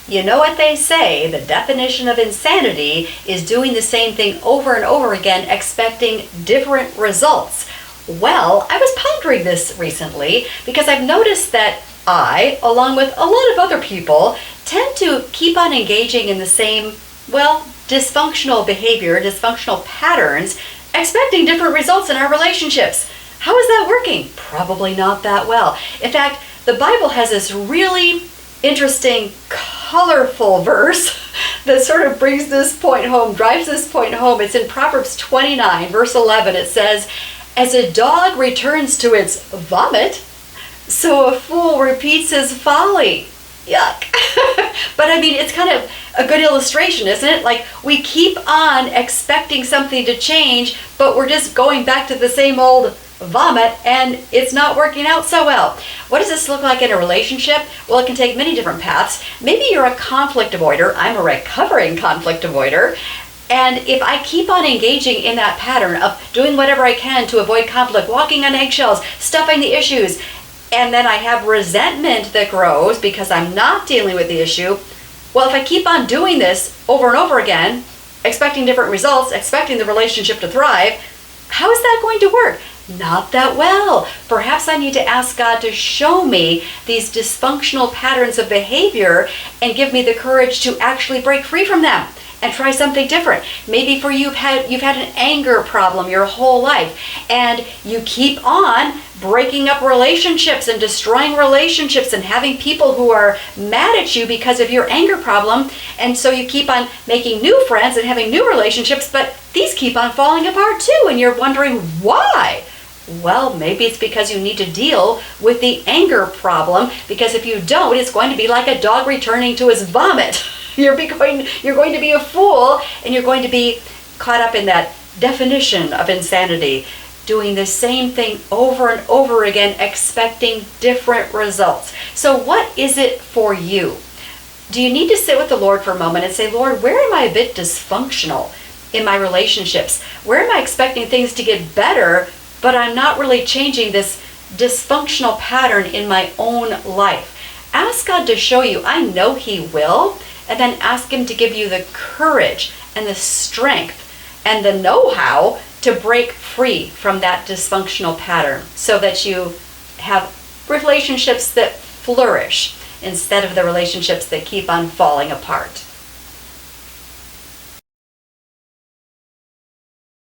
You know what they say, the definition of insanity is doing the same thing over and over again, expecting different results. Well, I was pondering this recently because I've noticed that I, along with a lot of other people, tend to keep on engaging in the same, dysfunctional behavior, dysfunctional patterns, expecting different results in our relationships. How is that working? Probably not that well. In fact, the Bible has this really interesting, colorful verse that sort of brings this point home, drives this point home. It's in Proverbs 29, verse 11. It says, "As a dog returns to its vomit, so a fool repeats his folly." Yuck. But I mean, it's kind of a good illustration, isn't it? Like, we keep on expecting something to change, but we're just going back to the same old vomit, and it's not working out so well. What does this look like in a relationship? Well, it can take many different paths. Maybe you're a conflict avoider. I'm a recovering conflict avoider. And if I keep on engaging in that pattern of doing whatever I can to avoid conflict, walking on eggshells, stuffing the issues, and then I have resentment that grows because I'm not dealing with the issue, well, if I keep on doing this over and over again, expecting different results, expecting the relationship to thrive, how is that going to work? Not that well. Perhaps I need to ask God to show me these dysfunctional patterns of behavior and give me the courage to actually break free from them and try something different. Maybe for you, you've had an anger problem your whole life, and you keep on breaking up relationships and destroying relationships and having people who are mad at you because of your anger problem, and so you keep on making new friends and having new relationships, but these keep on falling apart too, and you're wondering why. Well, maybe it's because you need to deal with the anger problem, because if you don't, it's going to be like a dog returning to his vomit. You're going to be a fool, and you're going to be caught up in that definition of insanity, doing the same thing over and over again, expecting different results. So what is it for you? Do you need to sit with the Lord for a moment and say, Lord, where am I a bit dysfunctional in my relationships? Where am I expecting things to get better, but I'm not really changing this dysfunctional pattern in my own life? Ask God to show you. I know He will. And then ask Him to give you the courage and the strength and the know-how to break free from that dysfunctional pattern so that you have relationships that flourish instead of the relationships that keep on falling apart.